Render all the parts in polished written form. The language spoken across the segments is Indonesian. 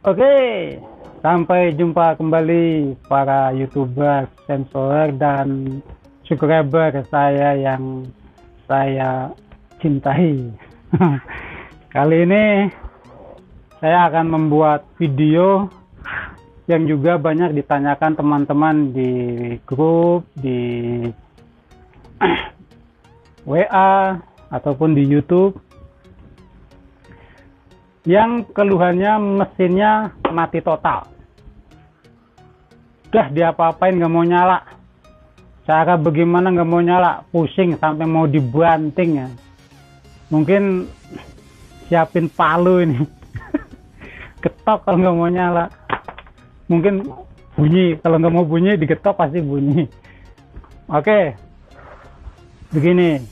Oke, sampai jumpa kembali para YouTuber, sensor, dan subscriber saya yang saya cintai. Kali ini saya akan membuat video yang juga banyak ditanyakan teman-teman di grup, di WA, ataupun di YouTube, yang keluhannya mesinnya mati total. Udah diapa-apain nggak mau nyala, cara bagaimana nggak mau nyala, pusing sampai mau dibanting ya. Mungkin siapin palu ini. Ketok kalau nggak mau nyala, mungkin bunyi, kalau nggak mau bunyi digetok pasti bunyi. Oke, begini,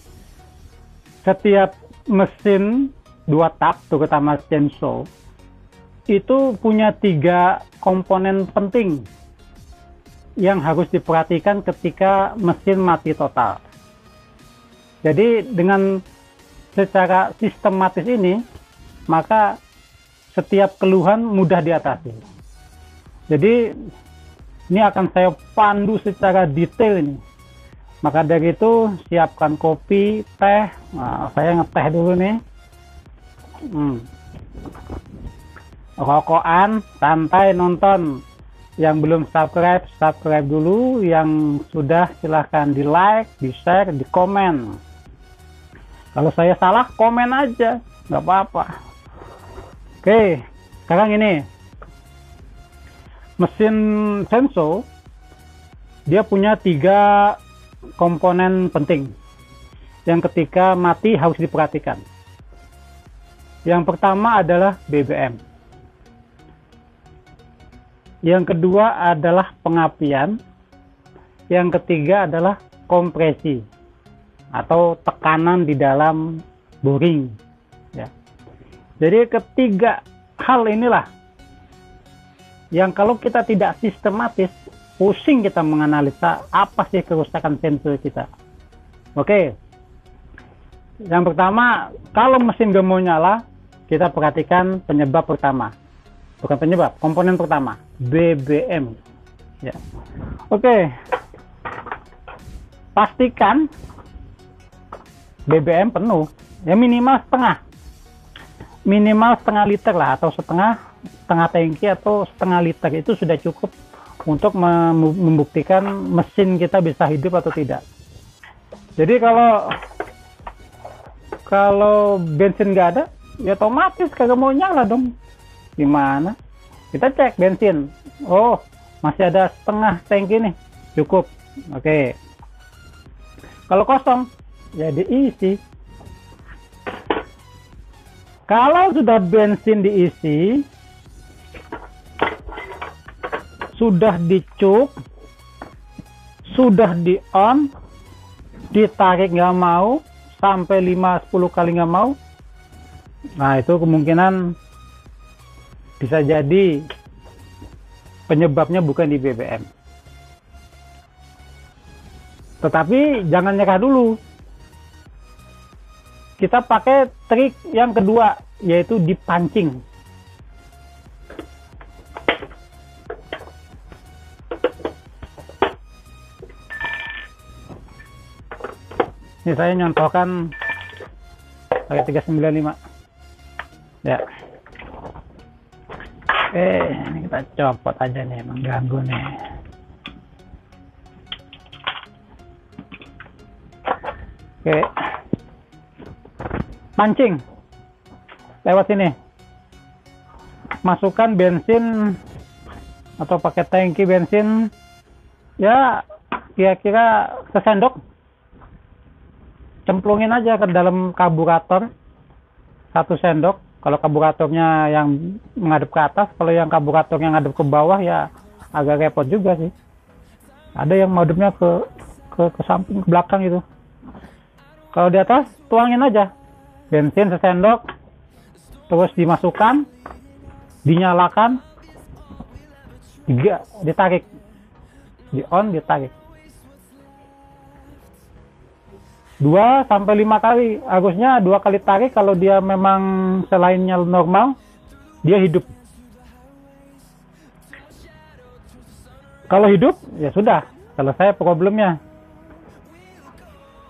setiap mesin 2 tak, terutama chainsaw, itu punya 3 komponen penting yang harus diperhatikan ketika mesin mati total. Jadi dengan secara sistematis ini, maka setiap keluhan mudah diatasi. Jadi ini akan saya pandu secara detail ini. Maka dari itu siapkan kopi, teh. Nah, saya ngeteh dulu nih. Rokokan, santai nonton. Yang belum subscribe, subscribe dulu. Yang sudah silahkan di like, di share, di komen. Kalau saya salah, komen aja, nggak apa-apa. Oke, sekarang ini mesin chainsaw dia punya 3 komponen penting yang ketika mati harus diperhatikan. Yang pertama adalah BBM, yang kedua adalah pengapian, yang ketiga adalah kompresi atau tekanan di dalam boring ya. Jadi ketiga hal inilah yang kalau kita tidak sistematis, pusing kita menganalisa apa sih kerusakan sensor kita. Oke, yang pertama, kalau mesin gak mau nyala, kita perhatikan penyebab pertama. Bukan penyebab, komponen pertama, BBM ya. Oke, pastikan BBM penuh ya, minimal setengah liter lah, atau setengah tangki atau setengah liter itu sudah cukup untuk membuktikan mesin kita bisa hidup atau tidak. Jadi kalau bensin nggak ada, ya otomatis kagak mau nyala dong. Gimana? Kita cek bensin, oh masih ada setengah tangki nih, cukup. Oke, kalau kosong ya diisi. Kalau sudah bensin diisi, sudah dicuk, sudah di on, ditarik nggak mau, sampai 5-10 kali nggak mau, nah itu kemungkinan bisa jadi penyebabnya bukan di BBM. Tetapi jangan nyerah dulu. Kita pakai trik yang kedua, yaitu dipancing. Ini saya nyontohkan pakai 395 ya. Ini kita copot aja nih, mengganggu nih. Oke, pancing lewat sini, masukkan bensin atau pakai tangki bensin ya kira-kira sesendok, cemplungin aja ke dalam karburator 1 sendok. Kalau karburatornya yang menghadap ke atas, kalau yang karburatornya ngadep ke bawah ya agak repot juga sih. Ada yang madepnya ke samping, ke belakang gitu. Kalau di atas, tuangin aja bensin sesendok, terus dimasukkan, dinyalakan, ditarik, di on, ditarik 2-5 kali. Harusnya 2 kali tarik. Kalau dia memang selainnya normal, dia hidup. Kalau hidup, ya sudah, selesai problemnya.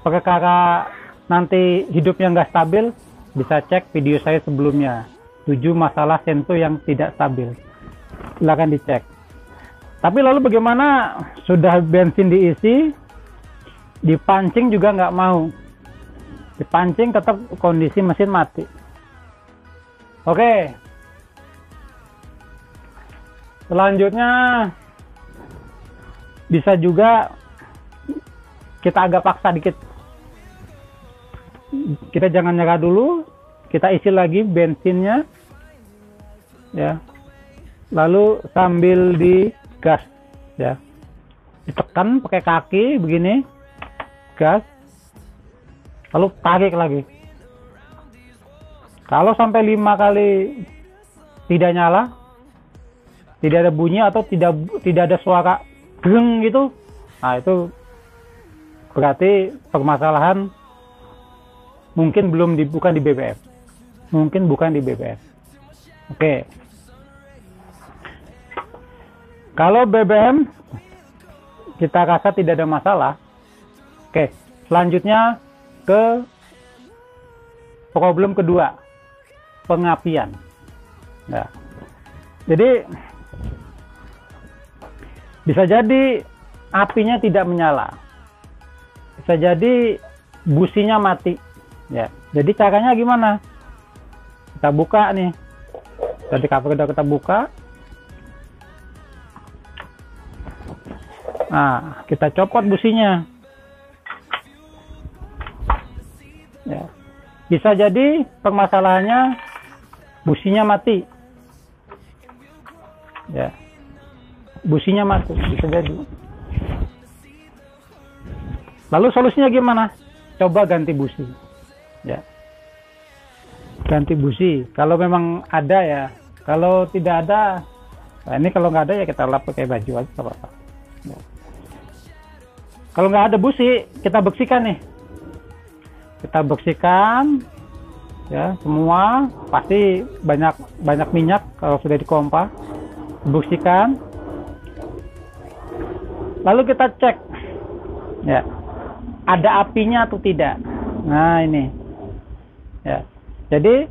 Perkara nanti hidupnya nggak stabil, bisa cek video saya sebelumnya. 7 masalah Senso yang tidak stabil. Silahkan dicek. Tapi lalu bagaimana? Sudah bensin diisi, dipancing juga nggak mau. Dipancing tetap kondisi mesin mati. Oke. Selanjutnya bisa juga kita agak paksa dikit. Kita jangan nyerah dulu, kita isi lagi bensinnya, ya. Lalu sambil digas, ya, ditekan pakai kaki begini, gas, lalu tarik lagi. Kalau sampai 5 kali tidak nyala, tidak ada bunyi atau tidak ada suara geng gitu, nah itu berarti permasalahan mungkin bukan di BBM, mungkin bukan di BBM. Oke. Kalau BBM kita rasa tidak ada masalah, oke. Selanjutnya ke problem kedua, pengapian. Nah, jadi bisa jadi apinya tidak menyala, bisa jadi businya mati. Ya, jadi caranya gimana? Kita buka nih. Tadi cover udah kita buka. Nah, kita copot businya. Ya. Bisa jadi permasalahannya businya mati. Ya. Businya mati, bisa jadi. Lalu solusinya gimana? Coba ganti busi. Ya, ganti busi kalau memang ada ya. Kalau tidak ada, nah ini kalau nggak ada ya kita lap pakai baju aja apa-apa. Ya. Kalau nggak ada busi, kita bersihkan nih, kita bersihkan ya, semua pasti banyak minyak kalau sudah dikompah. Bersihkan, lalu kita cek ya, ada apinya atau tidak. Nah ini ya, jadi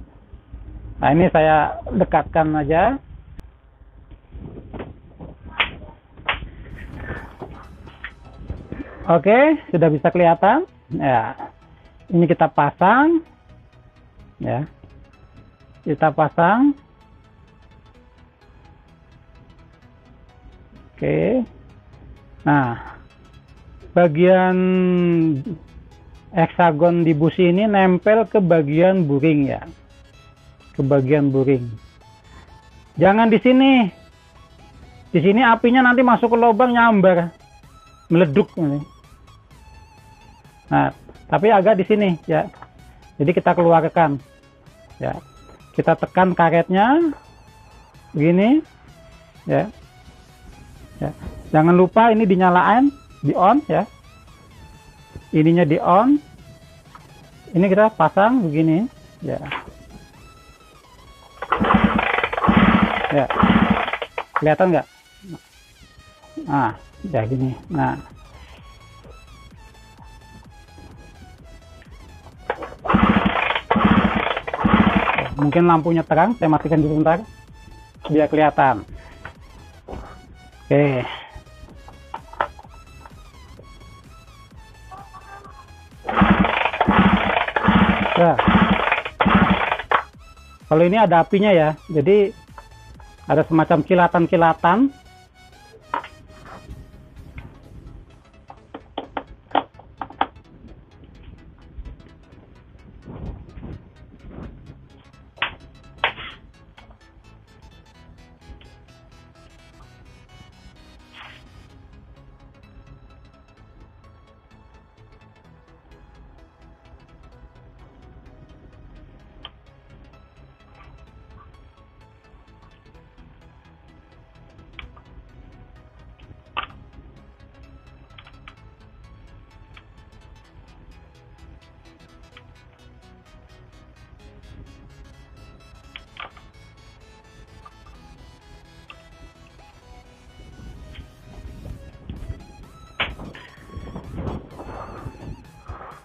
nah ini saya dekatkan aja. Oke, sudah bisa kelihatan ya. Ini kita pasang ya, kita pasang. Oke, nah bagian heksagon di busi ini nempel ke bagian buring ya, ke bagian buring. Jangan di sini. Di sini apinya nanti masuk ke lubang nyambar, meleduk. Nah, tapi agak di sini ya. Jadi kita keluarkan ya. Kita tekan karetnya begini ya. Ya. Jangan lupa ini dinyalain, di on ya. Ininya di on, ini kita pasang begini ya, ya, kelihatan nggak? Nah ya gini. Nah mungkin lampunya terang, saya matikan dulu sebentar biar kelihatan. Oke. Nah, kalau ini ada apinya ya, jadi ada semacam kilatan-kilatan.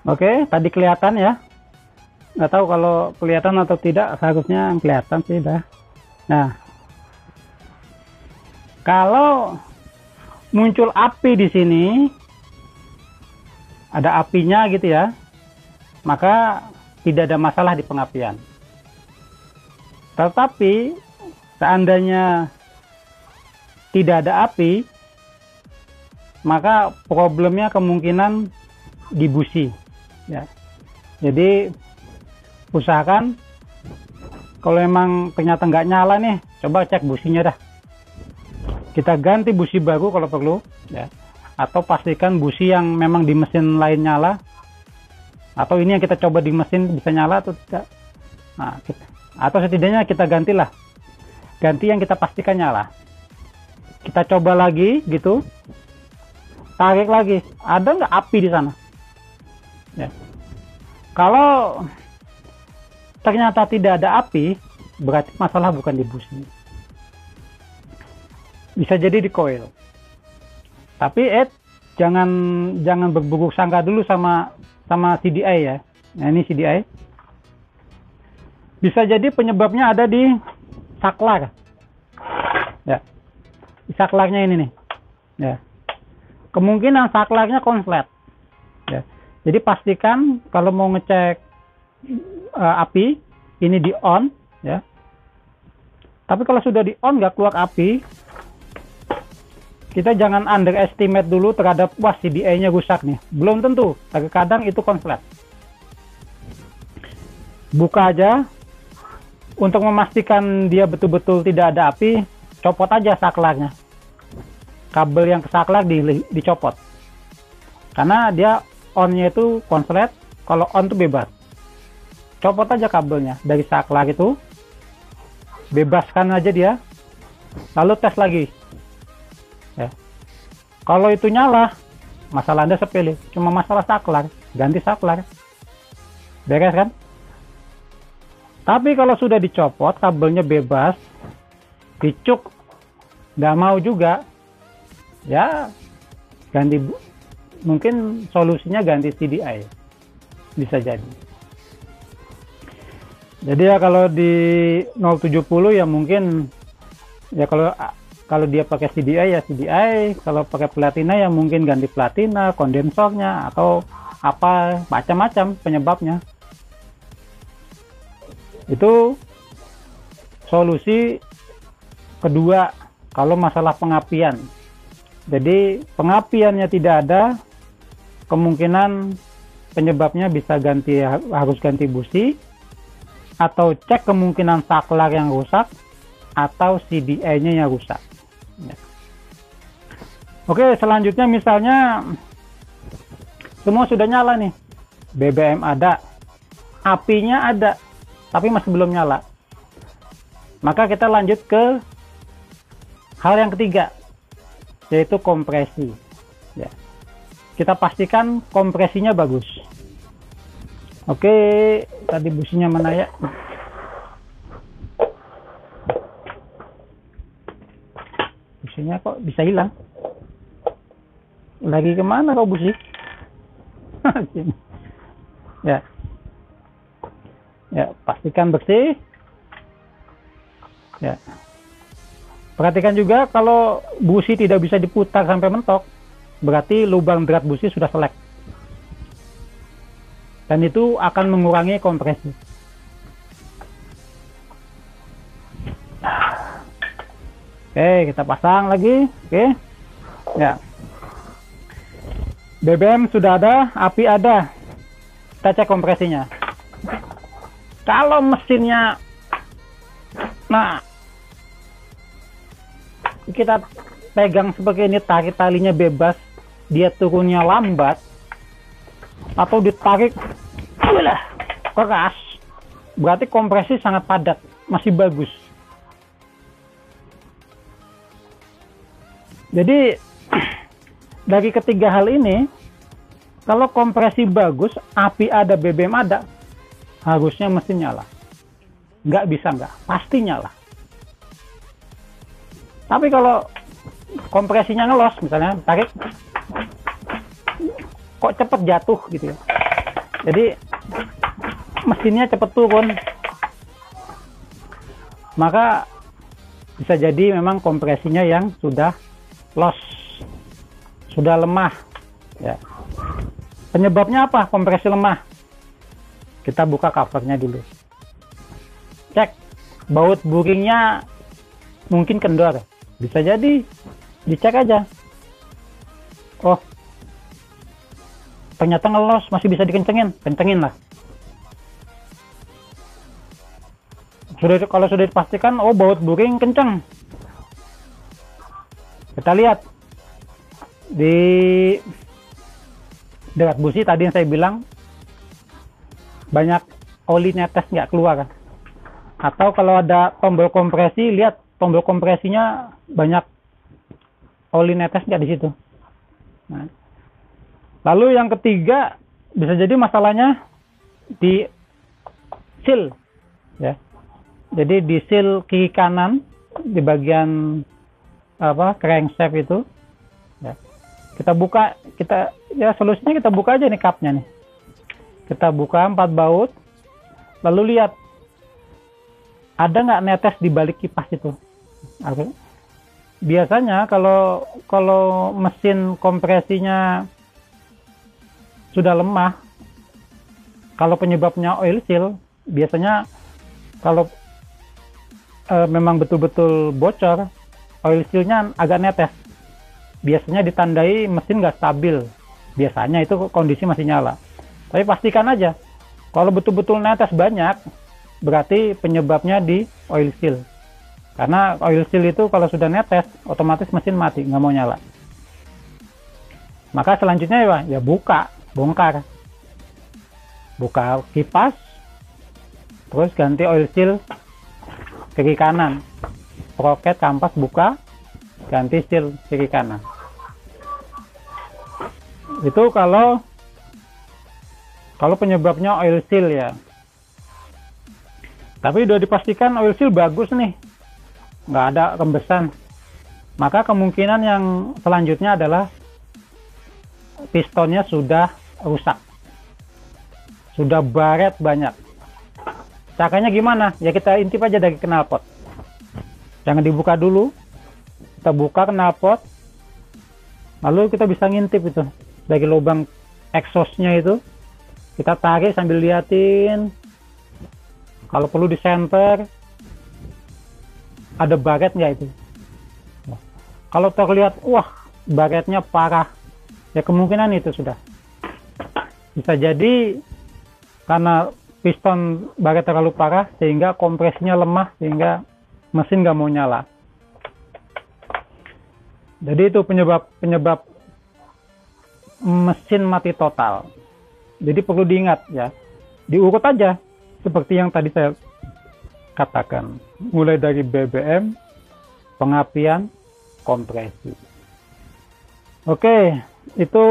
Oke, tadi kelihatan ya. Nggak tahu kalau kelihatan atau tidak, harusnya kelihatan sih dah. Nah, kalau muncul api di sini, ada apinya gitu ya, maka tidak ada masalah di pengapian. Tetapi seandainya tidak ada api, maka problemnya kemungkinan di busi ya. Jadi usahakan kalau emang ternyata nggak nyala nih, coba cek businya dah. Kita ganti busi baru kalau perlu ya, atau pastikan busi yang memang di mesin lain nyala, atau ini yang kita coba di mesin bisa nyala atau tidak. Nah, atau setidaknya kita gantilah, ganti yang kita pastikan nyala. Kita coba lagi gitu, tarik lagi, ada nggak api di sana ya. Kalau ternyata tidak ada api, berarti masalah bukan di busi, bisa jadi di koil. Tapi jangan berburuk sangka dulu sama CDI ya. Nah, ini CDI. Bisa jadi penyebabnya ada di saklar. Ya. Di saklarnya ini nih. Ya. Kemungkinan saklarnya konslet. Ya. Jadi pastikan kalau mau ngecek api, ini di on ya. Tapi kalau sudah di on nggak keluar api, kita jangan underestimate dulu terhadap wah CDI-nya rusak nih. Belum tentu, kadang itu konslet. Buka aja, untuk memastikan dia betul-betul tidak ada api, copot aja saklarnya. Kabel yang ke saklar dicopot. Karena dia on-nya itu konslet, kalau on itu bebas. Copot aja kabelnya dari saklar itu, bebaskan aja dia, lalu tes lagi. Ya. Kalau itu nyala, masalah Anda sepele, cuma masalah saklar, ganti saklar, beres kan? Tapi kalau sudah dicopot, kabelnya bebas, dicuk, nggak mau juga, ya ganti, mungkin solusinya ganti CDI, bisa jadi. Jadi ya kalau di 070 ya mungkin ya kalau dia pakai CDI ya CDI, kalau pakai platina ya mungkin ganti platina, kondensornya atau apa, macam-macam penyebabnya. Itu solusi kedua kalau masalah pengapian. Jadi pengapiannya tidak ada, kemungkinan penyebabnya bisa harus ganti busi, atau cek kemungkinan saklar yang rusak, atau CDI-nya yang rusak. Ya. Oke, selanjutnya misalnya semua sudah nyala nih, BBM ada, apinya ada, tapi masih belum nyala. Maka kita lanjut ke hal yang ketiga, yaitu kompresi. Ya. Kita pastikan kompresinya bagus. Oke, tadi businya mana ya? Businya kok bisa hilang? Lagi kemana kau busi? Ya, ya pastikan bersih. Ya, perhatikan juga kalau busi tidak bisa diputar sampai mentok, berarti lubang berat busi sudah selek. Dan itu akan mengurangi kompresi. Oke, kita pasang lagi. Oke, ya. BBM sudah ada, api ada. Kita cek kompresinya. Kalau mesinnya, nah, kita pegang seperti ini, tarik talinya bebas, dia turunnya lambat, atau ditarik keras, berarti kompresi sangat padat, masih bagus. Jadi dari ketiga hal ini, kalau kompresi bagus, api ada, BBM ada, harusnya mesti nyala. Nggak bisa nggak, pasti nyala. Tapi kalau kompresinya ngelos, misalnya tarik, kok cepet jatuh gitu ya, Jadi mesinnya cepat turun. Maka bisa jadi memang kompresinya yang sudah loss, sudah lemah ya. Penyebabnya apa kompresi lemah? Kita buka covernya dulu, cek baut buringnya, mungkin kendor, bisa jadi dicek aja. Oh ternyata ngelos, masih bisa dikencengin, kencengin lah. Kalau sudah dipastikan oh baut buring kenceng, kita lihat di dekat busi tadi yang saya bilang banyak oli netes nggak keluar. Atau kalau ada tombol kompresi, lihat tombol kompresinya banyak oli netes nggak di situ. Nah, lalu yang ketiga bisa jadi masalahnya di seal ya. Jadi di seal kiri kanan di bagian crankshaft itu ya. Kita buka, solusinya kita buka aja nih cupnya nih. Kita buka 4 baut, lalu lihat ada nggak netes di balik kipas itu. Biasanya kalau mesin kompresinya sudah lemah, kalau penyebabnya oil seal, biasanya kalau memang betul-betul bocor, oil seal-nya agak netes. Biasanya ditandai mesin nggak stabil. Biasanya itu kondisi masih nyala. Tapi pastikan aja, kalau betul-betul netes banyak, berarti penyebabnya di oil seal. Karena oil seal itu kalau sudah netes, otomatis mesin mati, nggak mau nyala. Maka selanjutnya ya bongkar. Buka kipas, terus ganti oil seal kiri kanan, sproket kampas buka, ganti seal kiri kanan. Itu kalau penyebabnya oil seal ya. Tapi udah dipastikan oil seal bagus nih, nggak ada rembesan, maka kemungkinan yang selanjutnya adalah pistonnya sudah rusak, sudah baret banyak. Caranya gimana? Ya kita intip aja dari knalpot. Jangan dibuka dulu. Kita buka knalpot. Lalu kita bisa ngintip itu. Dari lubang exhaustnya itu. Kita tarik sambil liatin. Kalau perlu di center. Ada baret nggak itu? Kalau terlihat, wah baretnya parah. Ya kemungkinan itu sudah. Bisa jadi karena piston baret terlalu parah sehingga kompresinya lemah sehingga mesin nggak mau nyala. Jadi itu penyebab mesin mati total. Jadi perlu diingat ya, diurut aja seperti yang tadi saya katakan, mulai dari BBM, pengapian, kompresi. Oke, itu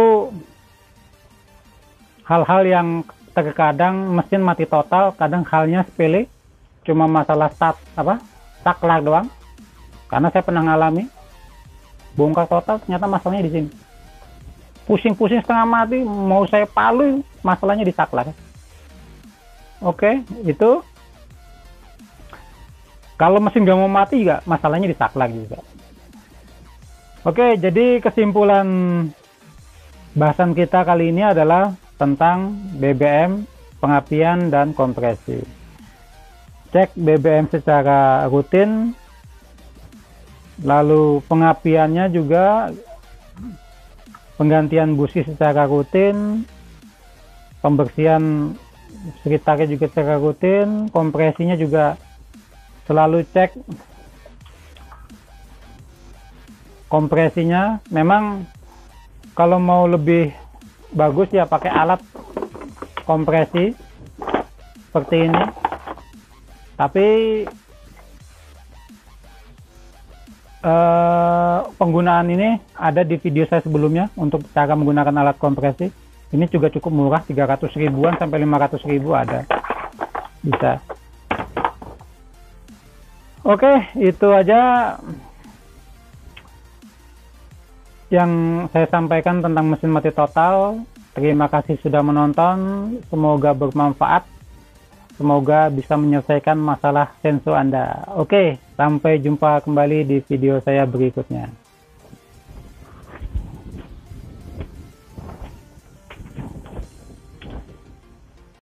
hal-hal yang terkadang mesin mati total, kadang halnya sepele, cuma masalah saklar doang. Karena saya pernah ngalami bongkar total, ternyata masalahnya di sini. Pusing-pusing setengah mati, mau saya palu, masalahnya di saklar. Oke, itu kalau mesin nggak mau mati juga masalahnya di saklar juga. Oke, jadi kesimpulan bahasan kita kali ini adalah tentang BBM, pengapian, dan kompresi. Cek BBM secara rutin, lalu pengapiannya juga, penggantian busi secara rutin, pembersihan sekitarnya juga secara rutin, kompresinya juga selalu cek kompresinya. Memang kalau mau lebih bagus ya pakai alat kompresi seperti ini, tapi penggunaan ini ada di video saya sebelumnya untuk cara menggunakan alat kompresi. Ini juga cukup murah, 300 ribuan sampai 500 ribu ada, bisa. Oke, itu aja yang saya sampaikan tentang mesin mati total. Terima kasih sudah menonton, semoga bermanfaat, semoga bisa menyelesaikan masalah senso Anda. Oke, sampai jumpa kembali di video saya berikutnya.